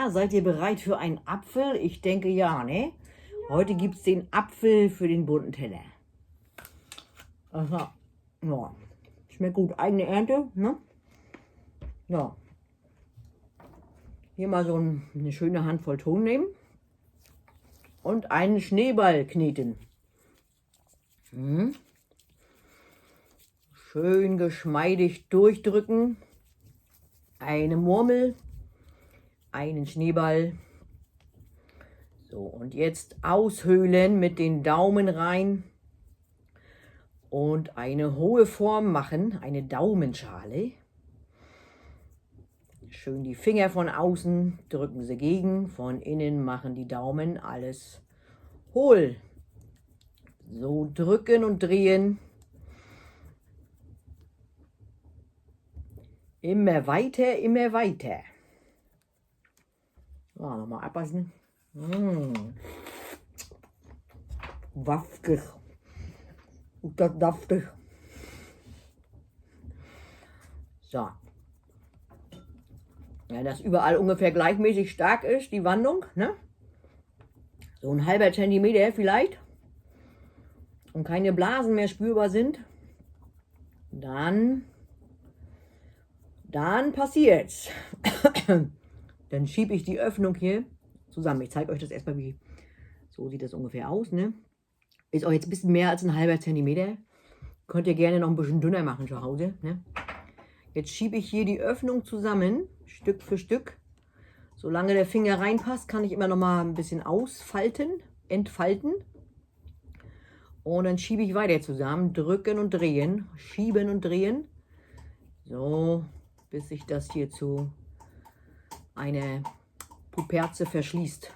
Na, seid ihr bereit für einen Apfel? Ich denke ja, ne? Heute gibt es den Apfel für den bunten Teller. Aha. Ja. Schmeckt gut. Eigene Ernte, ne? Ja. Hier mal so eine schöne Handvoll Ton nehmen. Und einen Schneeball kneten. Schön geschmeidig durchdrücken. Eine Murmel. Einen Schneeball. So, und jetzt aushöhlen mit den Daumen rein und eine hohe Form machen, eine Daumenschale. Schön die Finger von außen, drücken sie gegen, von innen machen die Daumen alles hohl. So drücken und drehen. Immer weiter, immer weiter. So, nochmal abpassen. Saftig. Und das saftig. So. Ja, dass überall ungefähr gleichmäßig stark ist, die Wandung, ne? So ein halber Zentimeter vielleicht. Und keine Blasen mehr spürbar sind. Dann passiert's. Dann schiebe ich die Öffnung hier zusammen. Ich zeige euch das erstmal, wie. So sieht das ungefähr aus, ne? Ist auch jetzt ein bisschen mehr als ein halber Zentimeter. Könnt ihr gerne noch ein bisschen dünner machen zu Hause, ne? Jetzt schiebe ich hier die Öffnung zusammen, Stück für Stück. Solange der Finger reinpasst, kann ich immer noch mal ein bisschen ausfalten, entfalten. Und dann schiebe ich weiter zusammen, drücken und drehen, schieben und drehen. So, bis sich das hier zu einer Puperze verschließt.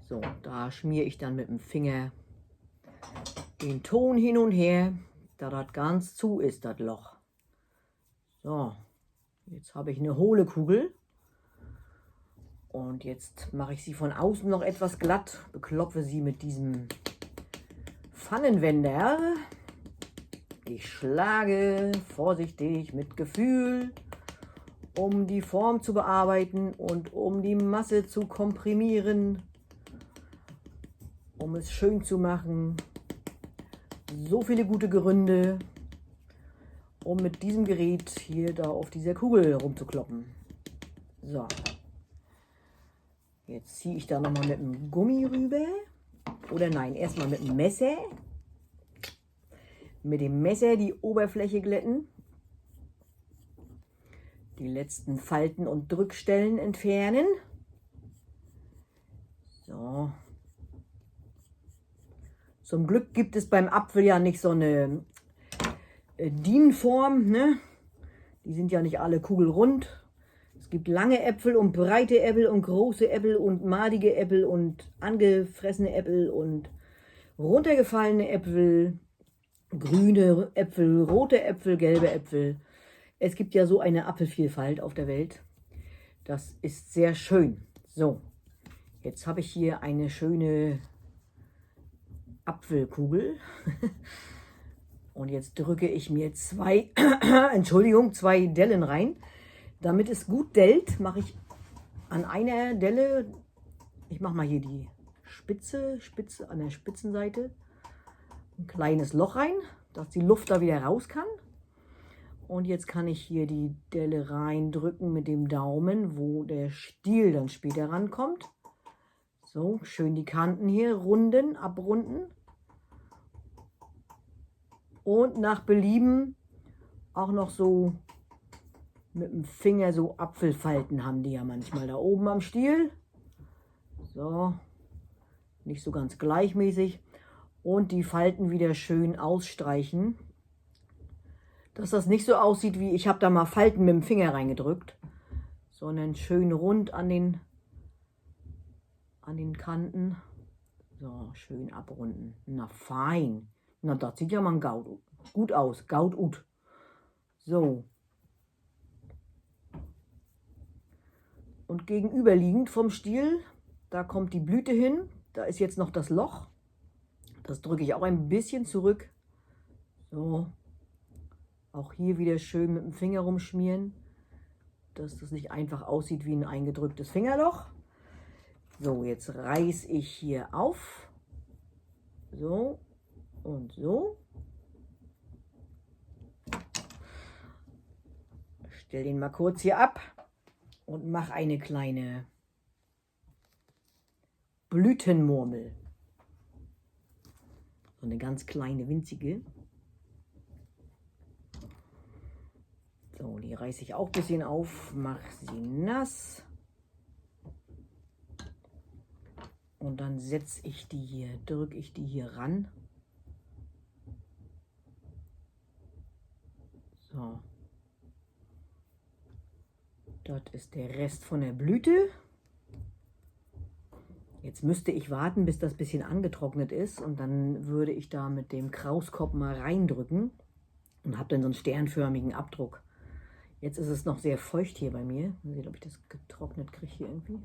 So, da schmiere ich dann mit dem Finger den Ton hin und her, da das ganz zu ist, das Loch. So, jetzt habe ich eine hohle Kugel. Und jetzt mache ich sie von außen noch etwas glatt, beklopfe sie mit diesem Pfannenwender. Ich schlage vorsichtig mit Gefühl, um die Form zu bearbeiten und um die Masse zu komprimieren, um es schön zu machen. So viele gute Gründe, um mit diesem Gerät hier da auf dieser Kugel rumzukloppen. So. Jetzt ziehe ich da nochmal mit dem Gummi rüber. Oder nein, erstmal mit dem Messer. Mit dem Messer die Oberfläche glätten. Die letzten Falten und Drückstellen entfernen. So. Zum Glück gibt es beim Apfel ja nicht so eine DIN-Form, ne? Die sind ja nicht alle kugelrund. Es gibt lange Äpfel und breite Äpfel und große Äpfel und madige Äpfel und angefressene Äpfel und runtergefallene Äpfel, grüne Äpfel, rote Äpfel, gelbe Äpfel. Es gibt ja so eine Apfelvielfalt auf der Welt. Das ist sehr schön. So, jetzt habe ich hier eine schöne Apfelkugel. Und jetzt drücke ich mir zwei Dellen rein. Damit es gut dellt, mache ich an einer Delle, ich mache mal hier die Spitze an der Spitzenseite, ein kleines Loch rein, dass die Luft da wieder raus kann. Und jetzt kann ich hier die Delle reindrücken mit dem Daumen, wo der Stiel dann später rankommt. So, schön die Kanten hier runden, abrunden. Und nach Belieben auch noch so mit dem Finger so Apfelfalten haben die ja manchmal da oben am Stiel. So, nicht so ganz gleichmäßig. Und die Falten wieder schön ausstreichen. Dass das nicht so aussieht wie, ich habe da mal Falten mit dem Finger reingedrückt, sondern schön rund an den Kanten. So, schön abrunden. Na fein. Na, das sieht ja mal gut aus. Gaut ut. So. Und gegenüberliegend vom Stiel, da kommt die Blüte hin. Da ist jetzt noch das Loch. Das drücke ich auch ein bisschen zurück. So. Auch hier wieder schön mit dem Finger rumschmieren. dass das nicht einfach aussieht wie ein eingedrücktes Fingerloch. So, jetzt reiße ich hier auf. So und so. Stell den mal kurz hier ab und mache eine kleine Blütenmurmel. So eine ganz kleine, winzige. So, die reiße ich auch ein bisschen auf, mache sie nass. Und dann setze ich die hier, drücke ich die hier ran. So. Das ist der Rest von der Blüte. Jetzt müsste ich warten, bis das ein bisschen angetrocknet ist. Und dann würde ich da mit dem Krauskopf mal reindrücken. Und habe dann so einen sternförmigen Abdruck. Jetzt ist es noch sehr feucht hier bei mir. Mal sehen, ob ich das getrocknet kriege hier irgendwie.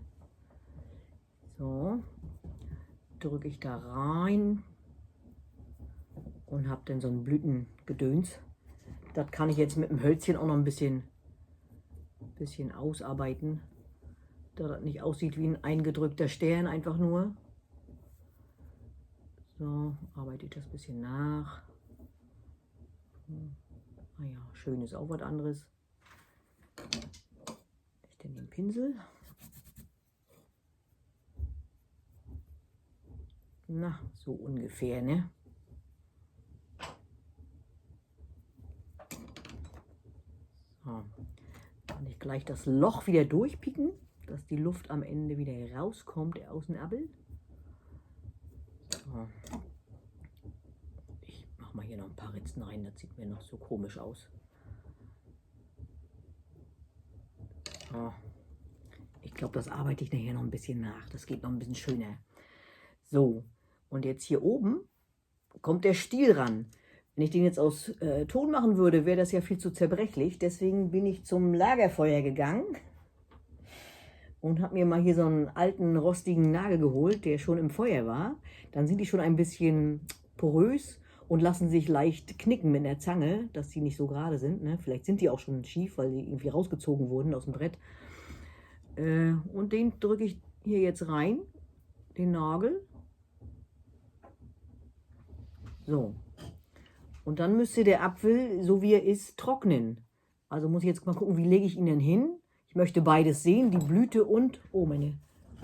So, drücke ich da rein und habe dann so ein Blütengedöns. Das kann ich jetzt mit dem Hölzchen auch noch ein bisschen ausarbeiten, da das nicht aussieht wie ein eingedrückter Stern, einfach nur. So, arbeite ich das ein bisschen nach. Naja, schön ist auch was anderes. Ich denn den Pinsel. Na, so ungefähr, ne? So, kann ich gleich das Loch wieder durchpicken, dass die Luft am Ende wieder rauskommt aus dem Appel. So. Ich mache mal hier noch ein paar Ritzen rein, das sieht mir noch so komisch aus. So. Ich glaube, das arbeite ich nachher noch ein bisschen nach. Das geht noch ein bisschen schöner. So, und jetzt hier oben kommt der Stiel ran. Wenn ich den jetzt aus Ton machen würde, wäre das ja viel zu zerbrechlich. Deswegen bin ich zum Lagerfeuer gegangen und habe mir mal hier so einen alten, rostigen Nagel geholt, der schon im Feuer war. Dann sind die schon ein bisschen porös und lassen sich leicht knicken mit der Zange, dass die nicht so gerade sind. Ne? Vielleicht sind die auch schon schief, weil die irgendwie rausgezogen wurden aus dem Brett. Und den drücke ich hier jetzt rein, den Nagel. So. Und dann müsste der Apfel, so wie er ist, trocknen. Also muss ich jetzt mal gucken, wie lege ich ihn denn hin. Ich möchte beides sehen, die Blüte und, oh, mein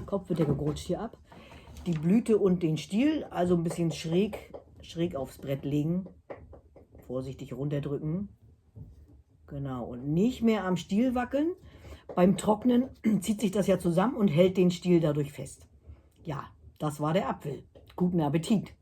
Kopf wird ja gerutscht hier ab. Die Blüte und den Stiel, also ein bisschen schräg aufs Brett legen. Vorsichtig runterdrücken. Genau, und nicht mehr am Stiel wackeln. Beim Trocknen zieht sich das ja zusammen und hält den Stiel dadurch fest. Ja, das war der Apfel. Guten Appetit!